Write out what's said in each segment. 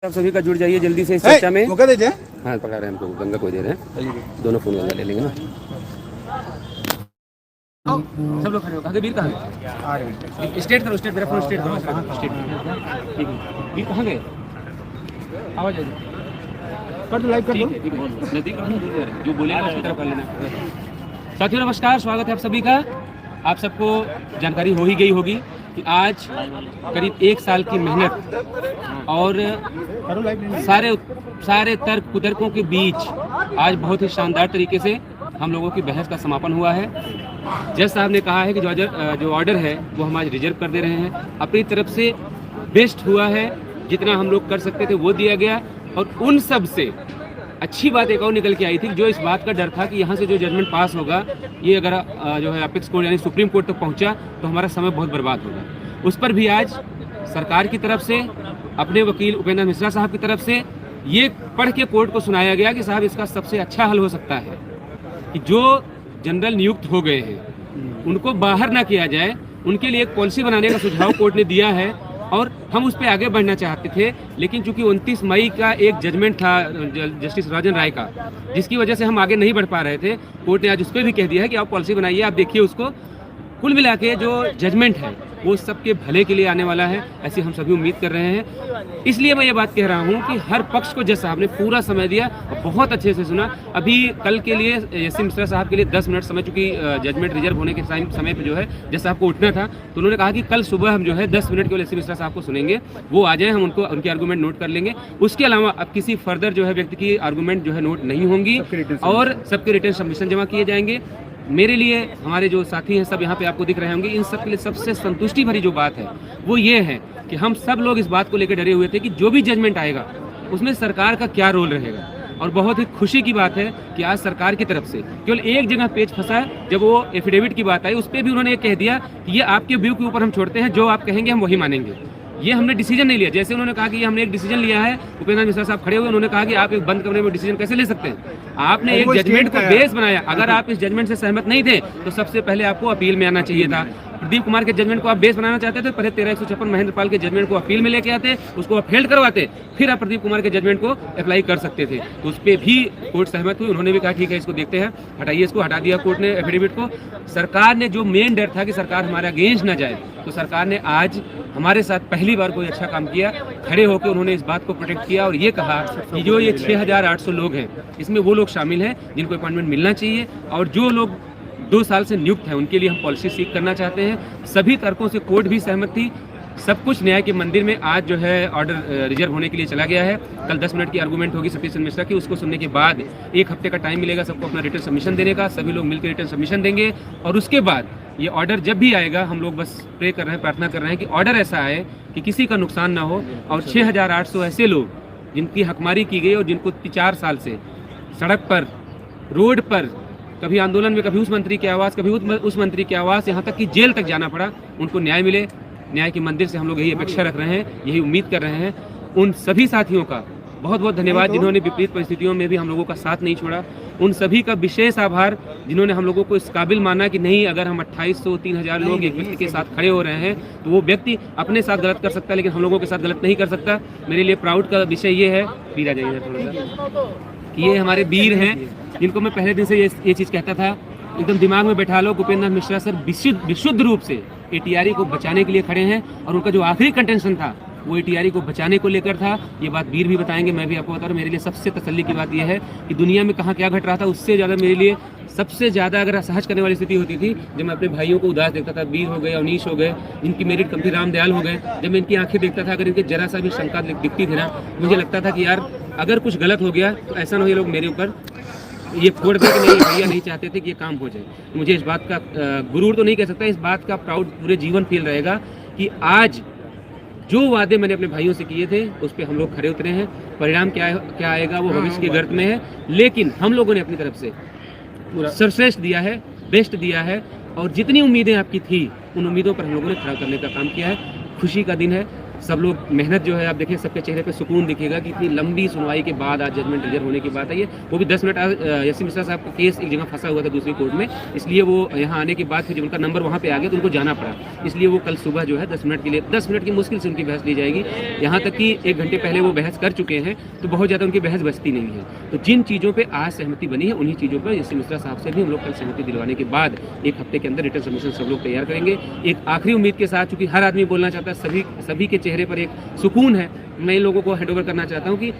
आप सभी का जुड़ जाइए जल्दी से इस चर्चा में। वो क्या देते हैं? हाँ पकड़ा रहे हैं हमको, गंगा को दे रहे हैं, दोनों फोन गंगा ले लेंगे ना। सब लोग खड़े हो, कहाँ गए वीर, कहाँ गए? स्टेट करो, स्टेट, मेरा फोन स्टेट करो, स्टेट ठीक है। वीर कहाँ गए? आवाज आ कर दो, लाइव कर दो। नजदीक जो बोलेगा उसकी तरफ कर लेना। साथियों नमस्कार, स्वागत है आप सभी का। आप सबको जानकारी हो ही गई होगी कि आज करीब 1 साल की मेहनत और सारे तर्क कुतर्कों के बीच आज बहुत ही शानदार तरीके से हम लोगों की बहस का समापन हुआ है। जज साहब ने कहा है कि जो ऑर्डर है वो हम आज रिजर्व कर दे रहे हैं। अपनी तरफ से बेस्ट हुआ है, जितना हम लोग कर सकते थे वो दिया गया। और उन सब से अच्छी बात एक और निकल के आई थी, जो इस बात का डर था कि यहाँ से जो जजमेंट पास होगा ये अगर जो है अपेक्स कोर्ट यानी सुप्रीम कोर्ट तक पहुँचा तो हमारा समय बहुत बर्बाद होगा। उस पर भी आज सरकार की तरफ से, अपने वकील उपेंद्र मिश्रा साहब की तरफ से ये पढ़ के कोर्ट को सुनाया गया कि साहब इसका सबसे अच्छा हल हो सकता है कि जो जनरल नियुक्त हो गए हैं उनको बाहर ना किया जाए। उनके लिए एक पॉलिसी बनाने का सुझाव कोर्ट ने दिया है और हम उस पर आगे बढ़ना चाहते थे, लेकिन चूंकि 29 मई का एक जजमेंट था जस्टिस राजन राय का, जिसकी वजह से हम आगे नहीं बढ़ पा रहे थे, कोर्ट ने आज उस पर भी कह दिया है कि आप पॉलिसी बनाइए, आप देखिए उसको। कुल मिला के जो जजमेंट है वो सबके भले के लिए आने वाला है, ऐसी हम सभी उम्मीद कर रहे हैं। इसलिए मैं ये बात कह रहा हूँ कि हर पक्ष को जज साहब ने पूरा समय दिया और बहुत अच्छे से सुना। अभी कल के लिए एस मिश्रा साहब के लिए 10 मिनट समय, चूंकि जजमेंट रिजर्व होने के समय पे जो है जज साहब को उठना था, तो उन्होंने कहा कि कल सुबह हम जो है 10 मिनट के लिए एस मिश्रा साहब को सुनेंगे, वो आ जाए, हम उनको उनके आर्गूमेंट नोट कर लेंगे। उसके अलावा अब किसी फर्दर जो है व्यक्ति की आर्गूमेंट जो है नोट नहीं होंगी और सबके रिटर्न सबमिशन जमा किए जाएंगे। मेरे लिए, हमारे जो साथी हैं सब यहाँ पे आपको दिख रहे होंगे, इन सब के लिए सबसे संतुष्टि भरी जो बात है वो ये है कि हम सब लोग इस बात को लेकर डरे हुए थे कि जो भी जजमेंट आएगा उसमें सरकार का क्या रोल रहेगा। और बहुत ही खुशी की बात है कि आज सरकार की तरफ से केवल एक जगह पेच फंसा है, जब वो एफिडेविट की बात आई उस पर भी उन्होंने कह दिया कि ये आपके व्यू के ऊपर हम छोड़ते हैं, जो आप कहेंगे हम वही मानेंगे। ये हमने डिसीजन नहीं लिया, जैसे उन्होंने कहा कि ये हमने एक डिसीजन लिया है। उपेंद्र मिश्रा साहब खड़े हुए, उन्होंने कहा कि आप एक बंद कमरे में डिसीजन कैसे ले सकते हैं? आपने एक जजमेंट को बेस बनाया, अगर आप इस जजमेंट से सहमत नहीं थे तो सबसे पहले आपको अपील में आना चाहिए था। प्रदीप कुमार के जजमेंट को आप बेस बनाना चाहते थे, पहले 13-156 महेंद्र पाल के जजमेंट को अपील में लेके आते, उसको आप फेल करवाते, फिर आप प्रदीप कुमार के जजमेंट को अप्लाई कर सकते थे। तो उस पर भी कोर्ट सहमत हुई, उन्होंने भी कहा ठीक है इसको देखते हैं, हटाइए इसको, हटा दिया कोर्ट ने एफिडेविट को। सरकार ने, जो मेन डर था कि सरकार हमारे अगेंस्ट ना जाए, तो सरकार ने आज हमारे साथ पहली बार कोई अच्छा काम किया। खड़े होकर उन्होंने इस बात को प्रोटेक्ट किया और ये कहा कि जो ये 6800 लोग हैं इसमें वो लोग शामिल हैं जिनको अपॉइंटमेंट मिलना चाहिए, और जो लोग 2 साल से नियुक्त हैं उनके लिए हम पॉलिसी सीख करना चाहते हैं। सभी तर्कों से कोर्ट भी सहमत थी। सब कुछ न्याय के मंदिर में आज जो है ऑर्डर रिजर्व होने के लिए चला गया है। कल 10 मिनट की आर्गूमेंट होगी सतीश चंद्र मिश्रा की, उसको सुनने के बाद 1 हफ्ते का टाइम मिलेगा सबको अपना रिटर्न सबमिशन देने का। सभी लोग मिलकर रिटर्न सबमिशन देंगे और उसके बाद ये ऑर्डर जब भी आएगा, हम लोग बस प्रे कर रहे हैं, प्रार्थना कर रहे हैं कि ऑर्डर ऐसा आए कि किसी का नुकसान ना हो और 6800 ऐसे लोग जिनकी हकमारी की गई और जिनको 4 साल से सड़क पर, रोड पर, कभी आंदोलन में, कभी उस मंत्री की आवाज़, कभी उस मंत्री की आवाज़, यहाँ तक कि जेल तक जाना पड़ा, उनको न्याय मिले। न्याय के मंदिर से हम लोग यही अपेक्षा रख रहे हैं, यही उम्मीद कर रहे हैं। उन सभी साथियों का बहुत बहुत धन्यवाद जिन्होंने विपरीत परिस्थितियों में भी हम लोगों का साथ नहीं छोड़ा। उन सभी का विशेष आभार जिन्होंने हम लोगों को इस काबिल माना कि नहीं, अगर हम 2800-3000 लोग एक व्यक्ति के साथ खड़े हो रहे हैं तो वो व्यक्ति अपने साथ गलत कर सकता है लेकिन हम लोगों के साथ गलत नहीं कर सकता। मेरे लिए प्राउड का विषय ये है, वीर आ जाइए थोड़ा सा, कि ये हमारे वीर हैं जिनको मैं पहले दिन से ये चीज़ कहता था, एकदम दिमाग में बैठा लो। उपेंद्र मिश्रा सर विशुद्ध रूप से एटीआरई को बचाने के लिए खड़े हैं और उनका जो आखिरी कंटेंशन था वो एटीआरई को बचाने को लेकर था। ये बात वीर भी बताएंगे, मैं भी आपको बता रहा हूँ। मेरे लिए सबसे तसल्ली की बात यह है कि दुनिया में कहाँ क्या घट रहा था, उससे ज़्यादा मेरे लिए सबसे ज़्यादा अगर असहज करने वाली स्थिति होती थी जब मैं अपने भाइयों को उदास देखता था। वीर हो गए, अवनीश हो गए, इनकी मेरिट कम थी, रामदयाल हो गए, जब मैं इनकी आंखें देखता था, अगर इनके जरा सा भी शंका दिखती थी ना, मुझे लगता था कि यार अगर कुछ गलत हो गया तो ऐसा ना हो ये लोग मेरे ऊपर ये फोड़ दे कि नहीं, भैया नहीं चाहते थे कि ये काम हो जाए। मुझे इस बात का गुरूर तो नहीं कह सकता, इस बात का प्राउड पूरे जीवन फील रहेगा कि आज जो वादे मैंने अपने भाइयों से किए थे उस पर हम लोग खरे उतरे हैं। परिणाम क्या आएगा वो भविष्य के गर्त में है, लेकिन हम लोगों ने अपनी तरफ से सर्वश्रेष्ठ दिया है, बेस्ट दिया है और जितनी उम्मीदें आपकी थी उन उम्मीदों पर हम लोगों ने खड़ा करने का काम किया है। खुशी का दिन है। सब लोग मेहनत जो है आप देखें सबके चेहरे पे सुकून दिखेगा कि इतनी लंबी सुनवाई के बाद आज जजमेंट रिजर्व होने की बात है। ये वो भी 10 मिनट यसी मिश्रा साहब का केस एक जगह फंसा हुआ था दूसरी कोर्ट में, इसलिए वो यहाँ आने के बाद फिर जब उनका नंबर वहाँ पे आ गया तो उनको जाना पड़ा, इसलिए वो कल सुबह जो है 10 मिनट के लिए 10 मिनट की मुश्किल से उनकी बहस ली जाएगी। यहाँ तक कि 1 घंटे पहले वो बहस कर चुके हैं तो बहुत ज़्यादा उनकी बहस बचती नहीं है। तो जिन चीज़ों पर आज सहमति बनी है उन्हीं चीज़ों पर यसी मिश्रा साहब से भी हम लोग कल सहमति दिलवाने के बाद 1 हफ्ते के अंदर रिटर्न सबमिशन सब लोग तैयार करेंगे। एक आखिरी उम्मीद के साथ, चूँकि हर आदमी बोलना चाहता है, सभी के चेहरे पर एक सुकून है, मैं इन लोगों को हैंड ओवर करना चाहता हूँ कि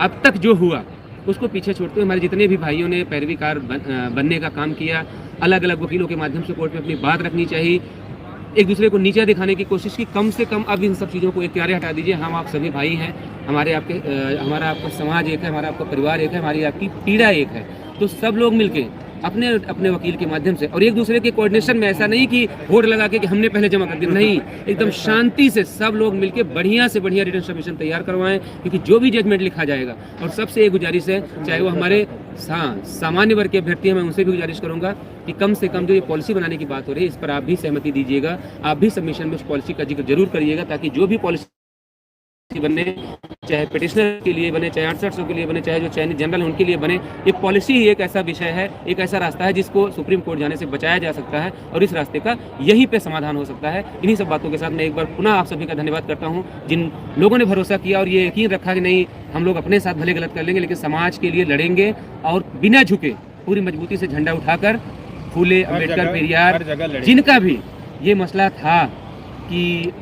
अब तक जो हुआ उसको पीछे छोड़ते हुए हमारे जितने भी भाइयों ने पैरवीकार बनने का काम किया, अलग अलग वकीलों के माध्यम से कोर्ट में अपनी बात रखनी चाहिए, एक दूसरे को नीचा दिखाने की कोशिश की, कम से कम अब इन सब चीज़ों को एक किनारे हटा दीजिए। हम आप सभी भाई हैं, हमारा आपका समाज एक है, हमारा आपका परिवार एक है, हमारी आपकी पीड़ा एक है। तो सब लोग मिलके अपने अपने वकील के माध्यम से और एक दूसरे के कोऑर्डिनेशन में, ऐसा नहीं कि वोट लगा के कि हमने पहले जमा कर दिया, नहीं, एकदम शांति से सब लोग मिलके बढ़िया से बढ़िया रिटर्न सबमिशन तैयार करवाएं, क्योंकि जो भी जजमेंट लिखा जाएगा, और सबसे एक गुजारिश है, चाहे वो हमारे सामान्य वर्ग के अभ्यर्थी हैं, मैं उनसे भी गुजारिश करूंगा कि कम से कम जो ये पॉलिसी बनाने की बात हो रही है इस पर आप भी सहमति दीजिएगा, आप भी सबमिशन में उस पॉलिसी का जिक्र जरूर करिएगा, ताकि जो भी पॉलिसी बनने, चाहे पिटिशनर के लिए बने, चाहे 6800 के लिए बने, चाहे जो चयनित जनरल उनके लिए बने, ये पॉलिसी ही एक ऐसा विषय है, एक ऐसा रास्ता है जिसको सुप्रीम कोर्ट जाने से बचाया जा सकता है, और इस रास्ते का यहीं पे समाधान हो सकता है। इन्हीं सब बातों के साथ मैं एक बार पुनः आप सभी का धन्यवाद करता हूँ, जिन लोगों ने भरोसा किया और ये यकीन रखा कि नहीं, हम लोग अपने साथ भले गलत कर लेंगे लेकिन समाज के लिए लड़ेंगे, और बिना झुके पूरी मजबूती से झंडा उठाकर फूले, अम्बेडकर, पेरियार, जिनका भी ये मसला था कि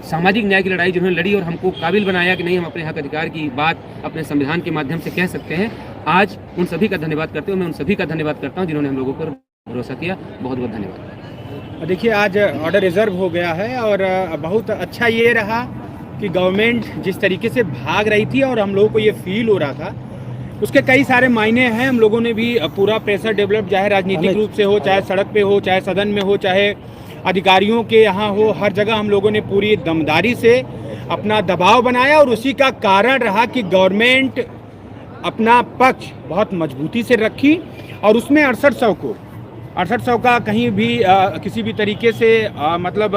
सामाजिक न्याय की लड़ाई जिन्होंने लड़ी और हमको काबिल बनाया कि नहीं हम अपने हक अधिकार की बात अपने संविधान के माध्यम से कह सकते हैं, आज उन सभी का धन्यवाद करते हुए मैं उन सभी का धन्यवाद करता हूं जिन्होंने हम लोगों पर भरोसा किया। बहुत बहुत धन्यवाद। देखिए, आज ऑर्डर रिजर्व हो गया है और बहुत अच्छा ये रहा कि गवर्नमेंट जिस तरीके से भाग रही थी और हम लोगों को ये फील हो रहा था, उसके कई सारे मायने हैं। हम लोगों ने भी पूरा प्रेशर डेवलप, चाहे राजनीतिक रूप से हो, चाहे सड़क पे हो, चाहे सदन में हो, चाहे अधिकारियों के यहाँ हो, हर जगह हम लोगों ने पूरी दमदारी से अपना दबाव बनाया, और उसी का कारण रहा कि गवर्नमेंट अपना पक्ष बहुत मजबूती से रखी, और उसमें 6800 का कहीं भी किसी भी तरीके से मतलब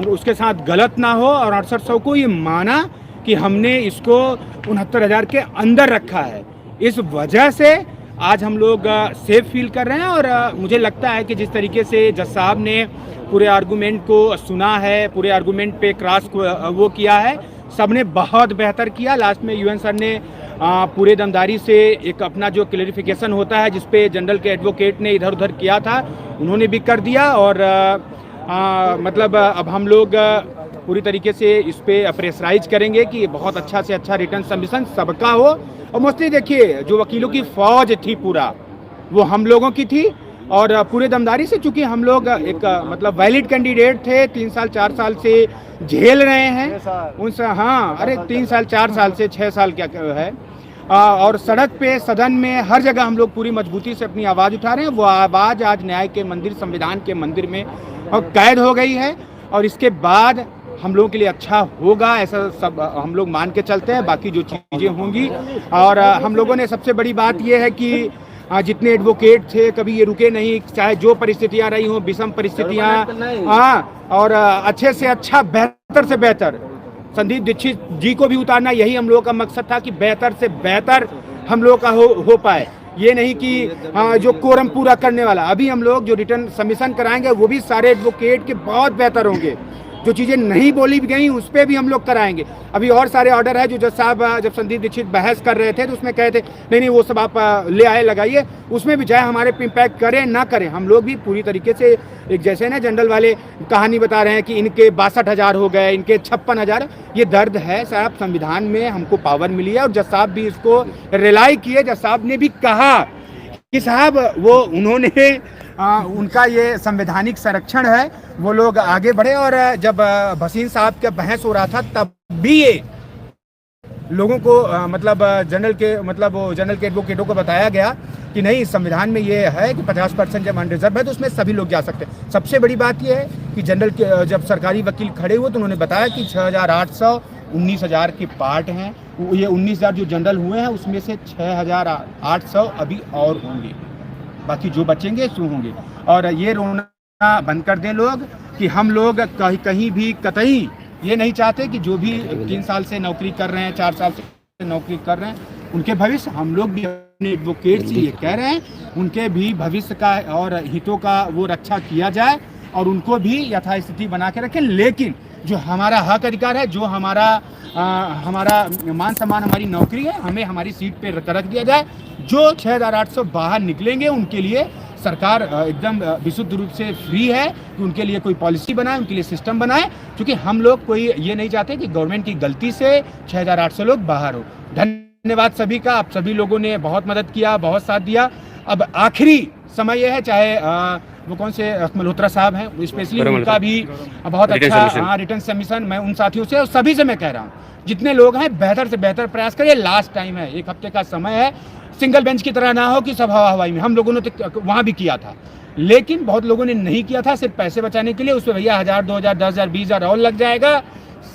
उसके साथ गलत ना हो, और 6800 को ये माना कि हमने इसको 69,000 के अंदर रखा है। इस वजह से आज हम लोग सेफ फील कर रहे हैं, और मुझे लगता है कि जिस तरीके से जज साहब ने पूरे आर्गूमेंट को सुना है, पूरे आर्गूमेंट पे क्रॉस वो किया है, सबने बहुत बेहतर किया। लास्ट में यूएन सर ने पूरे दमदारी से एक अपना जो क्लैरिफिकेशन होता है, जिसपे जनरल के एडवोकेट ने इधर उधर किया था, उन्होंने भी कर दिया, और मतलब अब हम लोग पूरी तरीके से इस पे प्रेशराइज करेंगे कि बहुत अच्छा से अच्छा रिटर्न सबमिशन सबका हो। और मोस्टली देखिए, जो वकीलों की फौज थी पूरा, वो हम लोगों की थी, और पूरे दमदारी से, चूंकि हम लोग एक मतलब वैलिड कैंडिडेट थे, 3 साल 4 साल से झेल रहे हैं उनसे, हाँ अरे 3 साल 4 साल से 6 साल क्या है, और सड़क पे, सदन में, हर जगह हम लोग पूरी मजबूती से अपनी आवाज़ उठा रहे हैं। वो आवाज़ आज न्याय के मंदिर, संविधान के मंदिर में कैद हो गई है, और इसके बाद हम लोगों के लिए अच्छा होगा, ऐसा सब हम लोग मान के चलते हैं। बाकी जो चीज़ें होंगी, और हम लोगों ने सबसे बड़ी बात यह है कि जितने एडवोकेट थे कभी ये रुके नहीं, चाहे जो परिस्थितियां रही हों, विषम परिस्थितियां, हाँ, और अच्छे से अच्छा, बेहतर से बेहतर संदीप दीक्षित जी को भी उतारना, यही हम लोगों का मकसद था कि बेहतर से बेहतर हम लोग का हो पाए। ये नहीं कि जो कोरम पूरा करने वाला, अभी हम लोग जो रिटर्न सबमिशन कराएंगे वो भी सारे एडवोकेट के बहुत बेहतर होंगे। जो चीज़ें नहीं बोली गई उस पर भी हम लोग कराएंगे। अभी और सारे ऑर्डर है जो जज साहब जब संदीप दीक्षित बहस कर रहे थे तो उसमें कहे थे नहीं वो सब आप ले आए लगाइए, उसमें भी चाहे हमारे पे इम्पैक्ट करें ना करें, हम लोग भी पूरी तरीके से एक जैसे ना जनरल वाले कहानी बता रहे हैं कि इनके 62,000 हो गए, इनके 56,000, ये दर्द है साहब। संविधान में हमको पावर मिली है और जज साहब भी इसको रिलाई किए। जज साहब ने भी कहा कि साहब वो उन्होंने उनका ये संवैधानिक संरक्षण है, वो लोग आगे बढ़े। और जब भसीन साहब का बहस हो रहा था तब भी ये लोगों को मतलब जनरल के एडवोकेटों को बताया गया कि नहीं, संविधान में ये है कि 50% जब अनरिजर्व है तो उसमें सभी लोग जा सकते हैं। सबसे बड़ी बात ये है कि जनरल के जब सरकारी वकील खड़े हुए तो उन्होंने बताया कि 6,800 19,000 के पार्ट हैं, ये 19,000 जो जनरल हुए हैं उसमें से 6,800 अभी और होंगे, बाकी जो बचेंगे सो होंगे। और ये रोना बंद कर दें लोग कि हम लोग कहीं भी कतई ये नहीं चाहते कि जो भी 3 साल से नौकरी कर रहे हैं, 4 साल से नौकरी कर रहे हैं, उनके भविष्य, हम लोग भी अपने एडवोकेट से ये कह रहे हैं, उनके भी भविष्य का और हितों का वो रक्षा किया जाए और उनको भी यथास्थिति बना के रखें। लेकिन जो हमारा हक अधिकार है, जो हमारा मान सम्मान, हमारी नौकरी है, हमें हमारी सीट पे रख दिया जाए। जो 6800 बाहर निकलेंगे उनके लिए सरकार एकदम विशुद्ध रूप से फ्री है कि उनके लिए कोई पॉलिसी बनाए, उनके लिए सिस्टम बनाए, क्योंकि हम लोग कोई ये नहीं चाहते कि गवर्नमेंट की गलती से 6800 लोग बाहर हो। धन्यवाद सभी का, आप सभी लोगों ने बहुत मदद किया, बहुत साथ दिया। अब आखिरी समय यह है, चाहे वो कौन से मल्होत्रा साहब हैं, स्पेशली उनका भी बहुत अच्छा रिटर्न सबमिशन, मैं उन साथियों से और सभी से मैं कह रहा हूँ, जितने लोग हैं बेहतर से बेहतर प्रयास करिए। लास्ट टाइम है, 1 हफ्ते का समय है। सिंगल बेंच की तरह ना हो कि सब हवा हवाई में, हम लोगों ने तो वहाँ भी किया था, लेकिन बहुत लोगों ने नहीं किया था सिर्फ पैसे बचाने के लिए। उसमें भैया 1000, 2000, 10,000, 20,000 और लग जाएगा।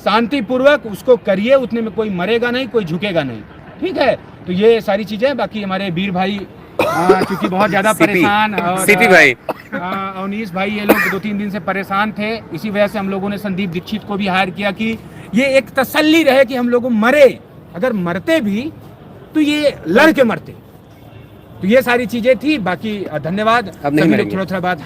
शांतिपूर्वक उसको करिए, उतने में कोई मरेगा नहीं, कोई झुकेगा नहीं, ठीक है। तो ये सारी चीज़ें, बाकी हमारे वीर भाई क्योंकि बहुत ज़्यादा परेशान, और सीपी भाई, अवनीश भाई, ये लोग 2-3 दिन से परेशान थे। इसी वजह से हम लोगों ने संदीप दीक्षित को भी हायर किया कि ये एक तसल्ली रहे कि हम लोग मरे, अगर मरते भी तो ये लड़ के मरते। तो ये सारी चीजें थी। बाकी धन्यवाद। अब नहीं सभी लोग थोड़ा बाद